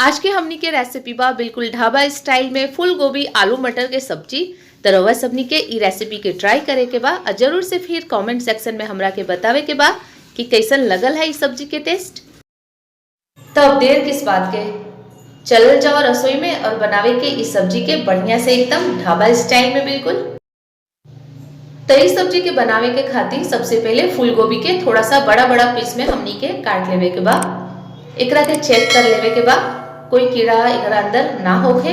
आज के हमनी के रेसिपी बा बिल्कुल ढाबा स्टाइल में फूल गोभी आलू मटर के सब्जी। तो रउआ सबनी के ई रेसिपी के ट्राई करे के बा और जरूर से फिर कमेंट सेक्शन में हमरा के बतावे के बा कि कैसन लगल है इस सब्जी के टेस्ट। तो अब देर किस बात के, चलल जाओ रसोई में और बनावे के इस सब्जी के बढ़िया से एकदम ढाबा स्टाइल में बिल्कुल। तो इस सब्जी के बनावे के खातिर सबसे पहले फूल गोभी के थोड़ा सा बड़ा बड़ा पीस में हमनी के काट लेवे के बा। एकरा के चेक कर लेवे के बा कोई कीड़ा एकरा अंदर ना होखे।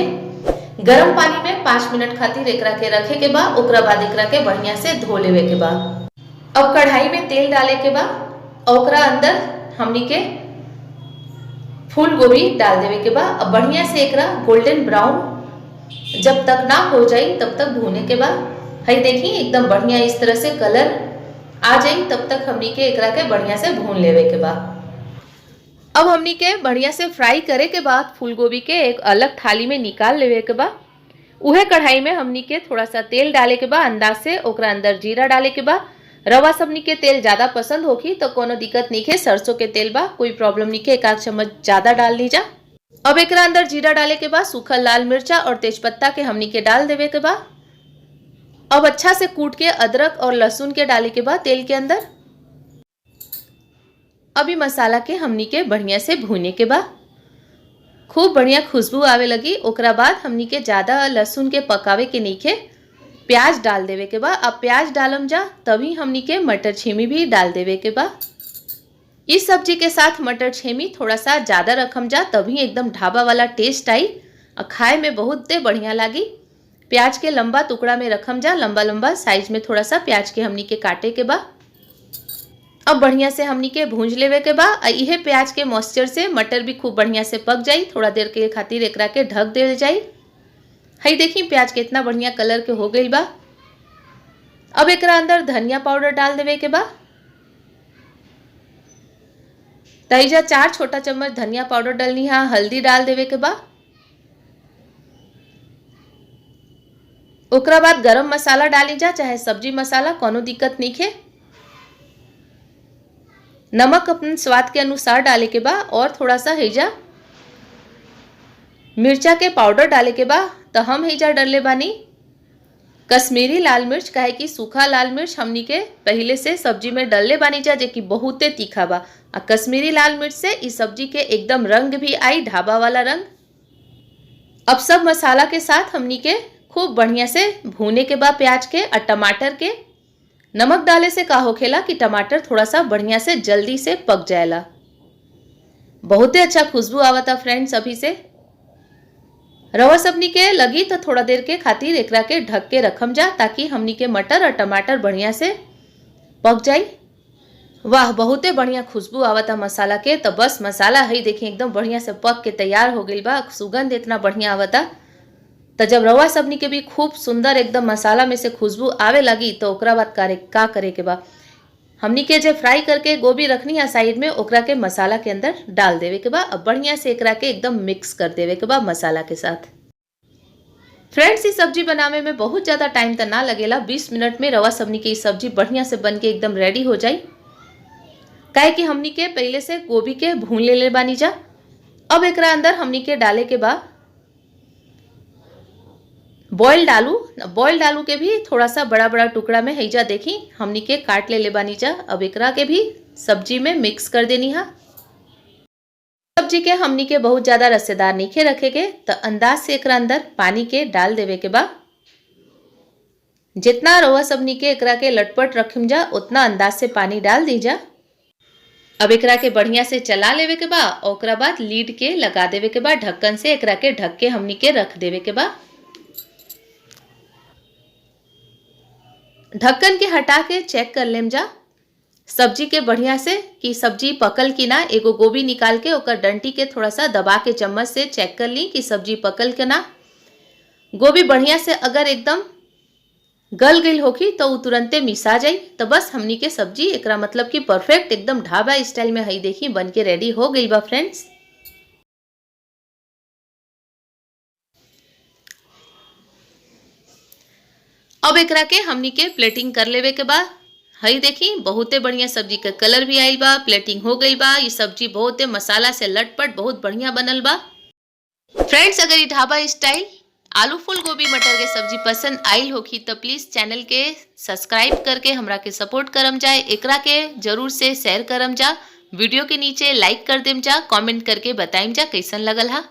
गरम पानी में 5 मिनट खातिर एकरा के रखे के बा। ओकरा बाद एकरा के बढ़िया से धो लेवे के बा। अब कढ़ाई में तेल डाले के बा और ओकरा अंदर हमनी के फूल गोभी डाल देवे के बा। अब बढ़िया से एकरा गोल्डन ब्राउन जब तक ना हो जाए तब तक भूने के बा। हई देखी एकदम बढ़िया इस तरह से कलर आ जाए तब तक हमनी के एकरा के बढ़िया से भून लेवे के बा। अब हमनी के बढ़िया से फ्राई करे के बाद फूल गोभी के एक अलग थाली में निकाल लेवे के बा। उहे कढ़ाई में हमनी के थोड़ा सा तेल डाले के बा अंदाज से। ओकरा अंदर जीरा डाले के बा। रवा सबनी के तेल ज्यादा पसंद होगी तो कोनो दिक्कत नहीं है, सरसों के तेल बा कोई प्रॉब्लम नहीं है, 1 चम्मच ज्यादा डाल लीजा। अब एकरा अंदर जीरा डाले के बाद सूखल लाल मिर्चा और तेजपत्ता के हमनी के डाल देवे के बा। अब अच्छा से कूट के अदरक और लहसुन के डाले के बाद तेल के अंदर अभी मसाला के हमनी के बढ़िया से भूने के बाद खूब बढ़िया खुशबू आवे लगी। ओकरा बाद हमनी के ज्यादा लहसुन के पकावे के नीचे प्याज डाल देवे के बा। अब प्याज डालम जा तभी हमनी के मटर छेमी भी डाल देवे के बा। इस सब्जी के साथ मटर छेमी थोड़ा सा ज्यादा रखम जा तभी एकदम ढाबा वाला टेस्ट आई और खाए में बहुत बढ़िया लागी। प्याज के लंबा टुकड़ा में रखम जा, लंबा लंबा साइज में थोड़ा सा प्याज के हमनी के काटे के बा। अब बढ़िया से हमनी के भूंज लेवे के बा। यह प्याज के मॉइस्चर से मटर भी खूब बढ़िया से पक जाई। थोड़ा देर के खातिर एकरा के ढक देल जाई। हई देखी प्याज के इतना बढ़िया कलर के हो गई बा। अब एकरा अंदर धनिया पाउडर डाल देवे के बा। तईजा 4 छोटा चम्मच धनिया पाउडर डालनी है। हल्दी डाल देवे के बा। ओकरा बाद गरम मसाला डाली जा चाहे सब्जी मसाला कोनो दिक्कत नहीं है। नमक अपने स्वाद के अनुसार डाले के बा और थोड़ा सा हैजा मिर्चा के पाउडर डाले के बा। तो हम हैजा डरले बानी कश्मीरी लाल मिर्च, काहे कि सूखा लाल मिर्च हमनी के पहले से सब्जी में डलले बानी जा जेकि बहुते तीखा बा। और कश्मीरी लाल मिर्च से इस सब्जी के एकदम रंग भी आई, ढाबा वाला रंग। अब सब मसाला के साथ हमनी के खूब बढ़िया से भूने के बाद प्याज के और टमाटर के। नमक डाले से का होखेला कि टमाटर थोड़ा सा बढ़िया से जल्दी से पक जाएला। बहुत ही अच्छा खुशबू आवता फ्रेंड्स। अभी से रवा सबनी के लगी तो थोड़ा देर के खातिर एकरा के ढक के रखम जा ताकि हमनी के मटर और टमाटर बढ़िया से पक जाई। वाह बहुत बढ़िया खुशबू आवता मसाला के। तो बस मसाला है देखिए एकदम बढ़िया से पक के तैयार हो गई बा। सुगंध इतना बढ़िया आवता। तो जब रवा सबनी के भी खूब सुंदर एकदम मसाला में से खुशबू आवे लगी तो ओकरा बाद का करे के बा हमनी के जो फ्राई करके गोभी रखनी है साइड में ओकरा के मसाला के अंदर डाल देवे के बा। अब बढ़िया से एकरा के एकदम मिक्स कर देवे के बा मसाला के साथ। फ्रेंड्स इस सब्जी बनावे में बहुत ज्यादा टाइम तो ना लगेला, 20 मिनट में रवा सबनी की सब्जी बढ़िया से बन के एकदम रेडी हो जाई। काहे कि हमनी के पहले से गोभी के भून ले बानी जा। अब एकरा अंदर हमनी के डाले के बा बॉइल्ड आलू के भी थोड़ा सा बड़ा बड़ा टुकड़ा में हैजा देखी हमनी के काट ले बानी जा। अब एकरा के भी सब्जी में मिक्स कर देनी है। सब्जी के हमनी के बहुत ज्यादा रसेदार नहीं रखे के तो अंदाज से एकरा अंदर पानी के डाल देवे के बा। जितना रवा सबनी के एकरा के लटपट रखम जा उतना अंदाज से पानी डाल दी जा। अब एकरा के बढ़िया से चला लेवे के बा। ओकरा बाद लीड के लगा देवे के बा ढक्कन से। एकरा के ढक के हमनी के रख देवे के बा। ढक्कन के हटा के चेक कर लेम जा सब्जी के बढ़िया से कि सब्जी पकल की ना। एगो गोभी निकाल के ओकर डंटी के थोड़ा सा दबा के चम्मच से चेक कर ली कि सब्जी पकल के ना। गोभी बढ़िया से अगर एकदम गल गई होगी तो तुरंते मिसा जाई। तो बस हमनी के सब्जी एकरा मतलब कि परफेक्ट एकदम ढाबा स्टाइल में हई देखी बन के रेडी हो गई बा फ्रेंड्स। अब एकरा के हमनी के प्लेटिंग कर लेवे के बाद हई देखी बहुते बढ़िया सब्जी का कलर भी आइल बा, प्लेटिंग हो गई बा। ये सब्जी बहुते मसाला से लटपट बहुत बढ़िया बनल बा। फ्रेंड्स, अगर ये ढाबा स्टाइल आलू फूल गोभी मटर के सब्जी पसंद आइल होखी तो प्लीज चैनल के सब्सक्राइब करके हमरा के सपोर्ट करम जाए, एकरा के जरूर से शेयर करम जा, वीडियो के नीचे लाइक कर देम जा, कमेंट करके बताइम जा कैसन लगल हा।